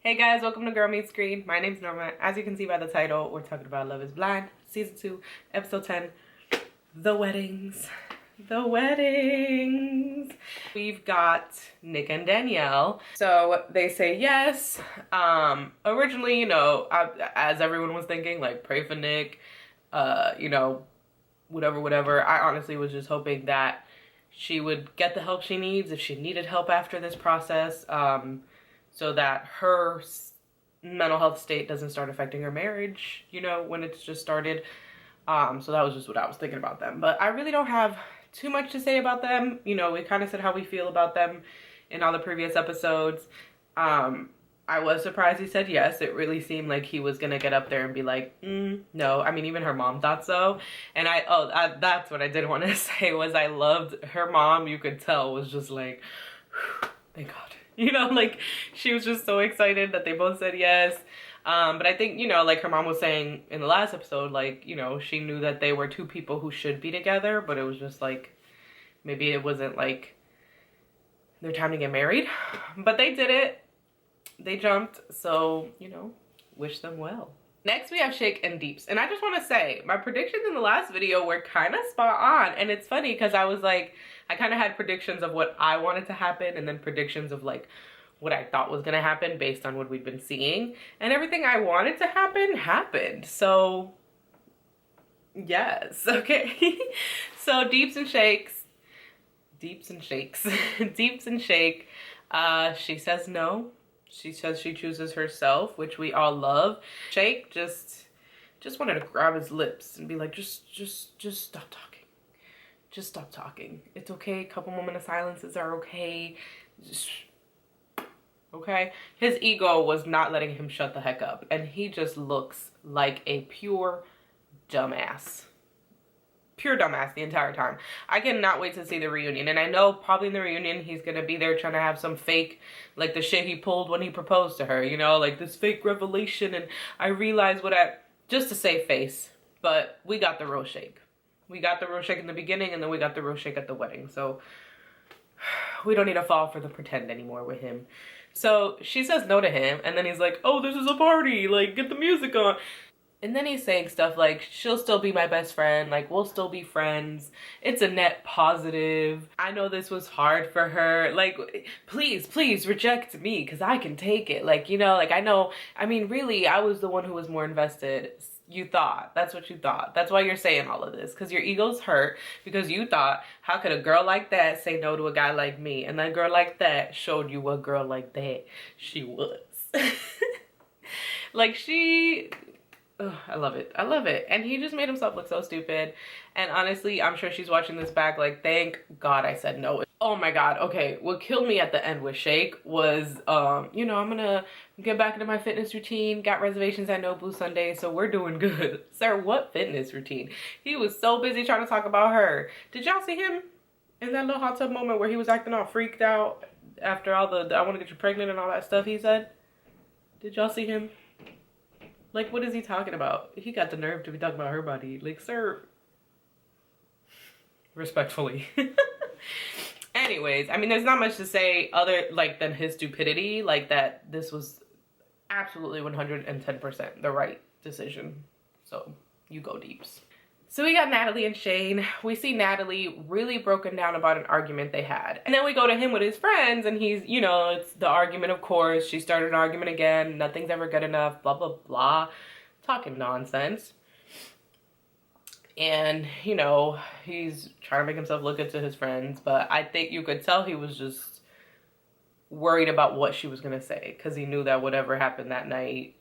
Hey guys, welcome to Girl Meets Green. My name's Norma. As you can see by the title, we're talking about Love is Blind, Season 2, Episode 10, The Weddings. The Weddings. We've got Nick and Danielle. So they say yes. Originally, as everyone was thinking, like, pray for Nick, whatever. I honestly was just hoping that she would get the help she needs if she needed help after this process. So that her mental health state doesn't start affecting her marriage, when it's just started. So that was just what I was thinking about them. But I really don't have too much to say about them. We kind of said how we feel about them in all the previous episodes. I was surprised he said yes. It really seemed like he was going to get up there and be like, no. I mean, even her mom thought so. And that's what I did want to say was I loved her mom. You could tell was just like, thank God. She was just so excited that they both said yes. But I think, like her mom was saying in the last episode, she knew that they were two people who should be together, but it was just like, maybe it wasn't like their time to get married. But they did it. They jumped. So, wish them well. Next, we have Shake and Deeps. And I just want to say, my predictions in the last video were kind of spot on. And it's funny because I was like, I kind of had predictions of what I wanted to happen and then predictions of like what I thought was going to happen based on what we've been seeing. And everything I wanted to happen happened. So, yes. Okay. So, Deeps and Shake. She says no. She says she chooses herself, which we all love. Shake just wanted to grab his lips and be like, just stop talking. Just stop talking. It's okay. A couple moment of silences are okay. Okay? His ego was not letting him shut the heck up. And he just looks like a pure dumbass. Pure dumbass the entire time. I cannot wait to see the reunion. And I know probably in the reunion he's going to be there trying to have some fake, like the shit he pulled when he proposed to her. Like this fake revelation. And I realized just to save face. But we got the real Shake. We got the real Shake in the beginning, and then we got the real Shake at the wedding. So we don't need to fall for the pretend anymore with him. So she says no to him, and then he's like, oh, this is a party. Like, get the music on. And then he's saying stuff like, she'll still be my best friend. Like, we'll still be friends. It's a net positive. I know this was hard for her. Like, please reject me because I can take it. Like, I know. I mean, really, I was the one who was more invested. You thought. That's what you thought. That's why you're saying all of this. Because your ego's hurt. Because you thought, how could a girl like that say no to a guy like me? And that girl like that showed you what girl like that she was. Like I love it. I love it. And he just made himself look so stupid. And honestly, I'm sure she's watching this back like, thank God I said no. Oh my God. Okay. What killed me at the end with Shake was, I'm gonna get back into my fitness routine. Got reservations at Nobu Sunday, so we're doing good. Sir, what fitness routine? He was so busy trying to talk about her. Did y'all see him in that little hot tub moment where he was acting all freaked out after all the I want to get you pregnant and all that stuff he said? Did y'all see him? Like, what is he talking about? He got the nerve to be talking about her body. Like, sir. Respectfully. Anyways, I mean, there's not much to say other, than his stupidity. Like, that this was absolutely 110% the right decision. So, you go Deeps. So we got Natalie and Shane. We see Natalie really broken down about an argument they had. And then we go to him with his friends and he's, it's the argument, of course. She started an argument again. Nothing's ever good enough, blah, blah, blah. Talking nonsense. And, he's trying to make himself look good to his friends. But I think you could tell he was just worried about what she was going to say. Because he knew that whatever happened that night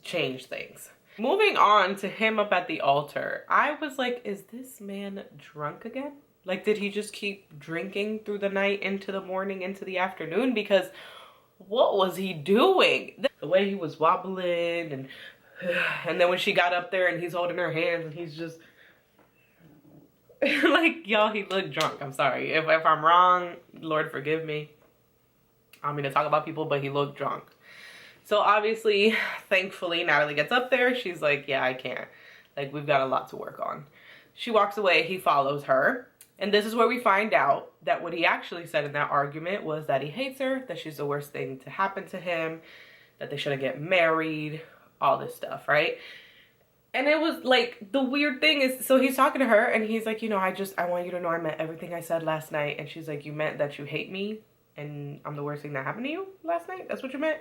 changed things. Moving on to him up at the altar, I was like, is this man drunk again? Like, did he just keep drinking through the night, into the morning, into the afternoon? Because what was he doing? The way he was wobbling and then when she got up there and he's holding her hands and he's just like, y'all, he looked drunk. I'm sorry. If I'm wrong, Lord forgive me. I don't mean to talk about people, but he looked drunk. So obviously, thankfully, Natalie gets up there. She's like, yeah, I can't. Like, we've got a lot to work on. She walks away. He follows her. And this is where we find out that what he actually said in that argument was that he hates her, that she's the worst thing to happen to him, that they shouldn't get married, all this stuff, right? And it was like, the weird thing is, so he's talking to her and he's like, you know, I want you to know I meant everything I said last night. And she's like, you meant that you hate me and I'm the worst thing that happened to you last night? That's what you meant?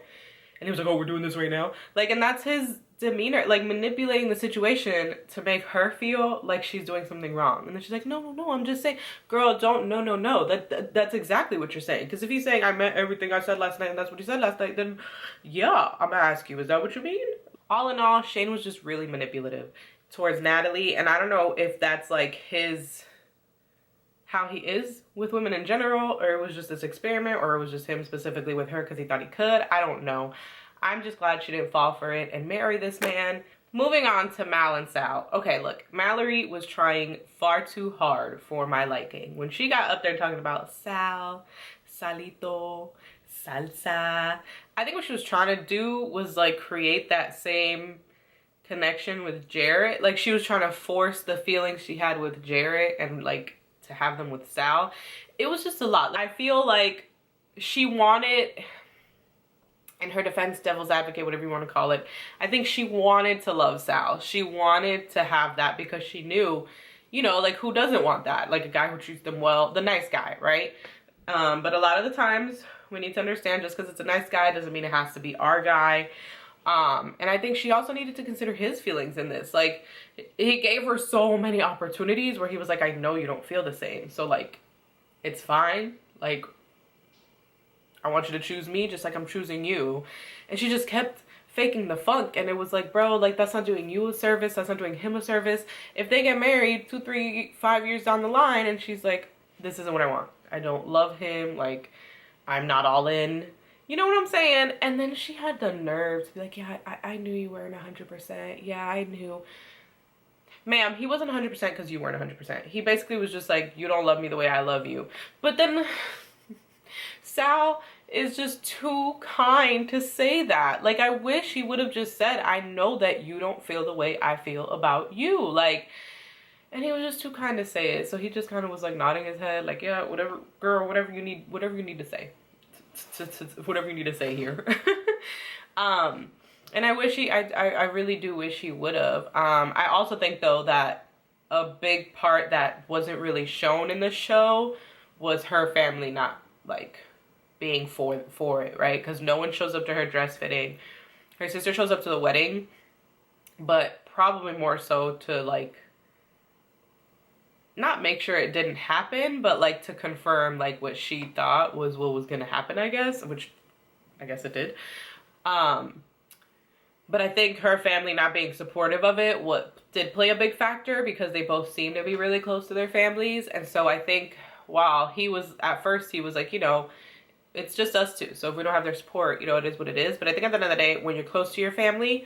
And he was like, oh, we're doing this right now. Like, and that's his demeanor, like manipulating the situation to make her feel like she's doing something wrong. And then she's like, no, I'm just saying, girl, don't, no. That's exactly what you're saying. Because if he's saying I meant everything I said last night and that's what he said last night, then yeah, I'm gonna ask you, is that what you mean? All in all, Shane was just really manipulative towards Natalie. And I don't know if that's like how he is with women in general, or it was just this experiment, or it was just him specifically with her because he thought he could. I don't know. I'm just glad she didn't fall for it and marry this man. Moving on to Mal and Sal. Okay, look, Mallory was trying far too hard for my liking. When she got up there talking about Sal, Salito, salsa, I think what she was trying to do was like create that same connection with Jarrett. Like she was trying to force the feelings she had with Jarrett and like to have them with Sal. It was just a lot. I feel like she wanted, in her defense, devil's advocate, whatever you want to call it, I think she wanted to love Sal. She wanted to have that because she knew, you know, like who doesn't want that? Like a guy who treats them well, the nice guy, right? But a lot of the times we need to understand just because it's a nice guy doesn't mean it has to be our guy. And I think she also needed to consider his feelings in this. Like, he gave her so many opportunities where he was like, I know you don't feel the same. So, like, it's fine. Like, I want you to choose me just like I'm choosing you. And she just kept faking the funk. And it was like, bro, like, that's not doing you a service. That's not doing him a service. If they get married 2, 3, 5 years down the line and she's like, this isn't what I want. I don't love him. Like, I'm not all in. You know what I'm saying? And then she had the nerve to be like, yeah, I knew you weren't 100%. Yeah, I knew. Ma'am, he wasn't 100% because you weren't 100%. He basically was just like, you don't love me the way I love you. But then Sal is just too kind to say that. Like, I wish he would have just said, I know that you don't feel the way I feel about you. Like, and he was just too kind to say it. So he just kind of was like nodding his head like, yeah, whatever, girl, whatever you need to say. Whatever you need to say here. And I wish I really do wish he would have. I also think though that a big part that wasn't really shown in the show was her family not like being for it, right? Because no one shows up to her dress fitting. Her sister shows up to the wedding, but probably more so to like not make sure it didn't happen, but like to confirm like what she thought was what was gonna happen, I guess, which I guess it did. But I think her family not being supportive of it did play a big factor because they both seem to be really close to their families. And so I think while he was, at first he was like, you know, it's just us two. So if we don't have their support, you know, it is what it is. But I think at the end of the day, when you're close to your family,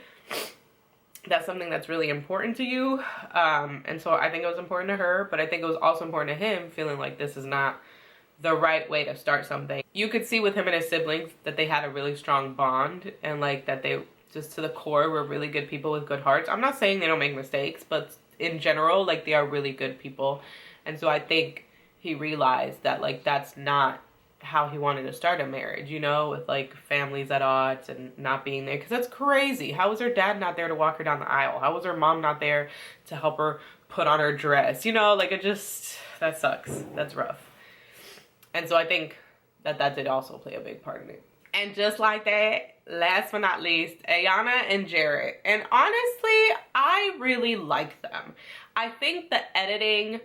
that's something that's really important to you. And so I think it was important to her, but I think it was also important to him feeling like this is not the right way to start something. You could see with him and his siblings that they had a really strong bond and like that they just to the core were really good people with good hearts. I'm not saying they don't make mistakes, but in general, like they are really good people. And so I think he realized that like that's not how he wanted to start a marriage, you know, with like families at odds and not being there, because that's crazy. How was her dad not there to walk her down the aisle? How was her mom not there to help her put on her dress? You know, like it just, that sucks. That's rough. And so I think that did also play a big part in it. And just like that, last but not least, Ayana and Jarrett. And honestly, I really like them. I think the editing,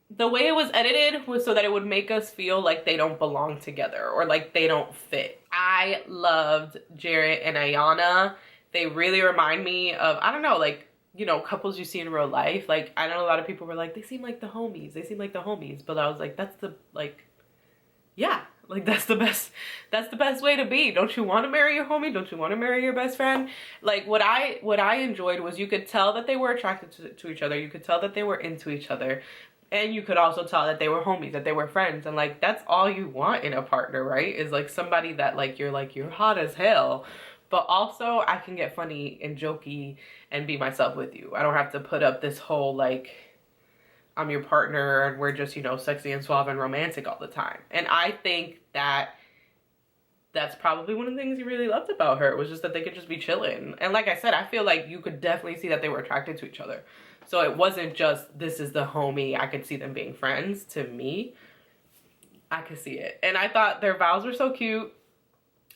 the way it was edited was so that it would make us feel like they don't belong together or like they don't fit. I loved Jarrett and Ayana. They really remind me of, I don't know, like, you know, couples you see in real life. Like, I know a lot of people were like, they seem like the homies. They seem like the homies. But I was like, that's the, like, yeah. Like, that's the best way to be. Don't you want to marry your homie? Don't you want to marry your best friend? Like, what I enjoyed was you could tell that they were attracted to each other. You could tell that they were into each other. And you could also tell that they were homies, that they were friends. And, like, that's all you want in a partner, right? Is, like, somebody that, like, you're hot as hell. But also, I can get funny and jokey and be myself with you. I don't have to put up this whole, like, I'm your partner and we're just, you know, sexy and suave and romantic all the time. And I think that that's probably one of the things he really loved about her, was just that they could just be chilling. And like I said, I feel like you could definitely see that they were attracted to each other. So it wasn't just, this is the homie, I could see them being friends. To me, I could see it. And I thought their vows were so cute.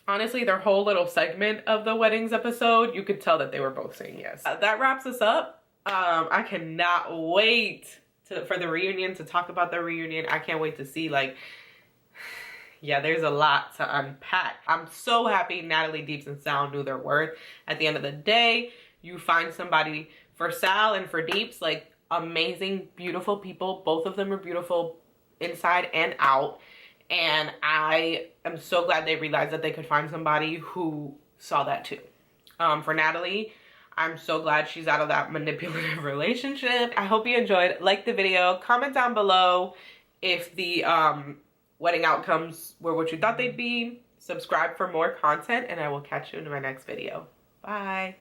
Honestly, their whole little segment of the weddings episode, you could tell that they were both saying yes. That wraps us up. I cannot wait for the reunion, to talk about the reunion. I can't wait to see, like, yeah, there's a lot to unpack. I'm so happy Natalie, Deeps, and Sal knew their worth. At the end of the day, you find somebody, for Sal and for Deeps, like, amazing, beautiful people. Both of them are beautiful inside and out. And I am so glad they realized that they could find somebody who saw that too. For Natalie, I'm so glad she's out of that manipulative relationship. I hope you enjoyed. Like the video. Comment down below if the wedding outcomes were what you thought they'd be. Subscribe for more content, and I will catch you in my next video. Bye.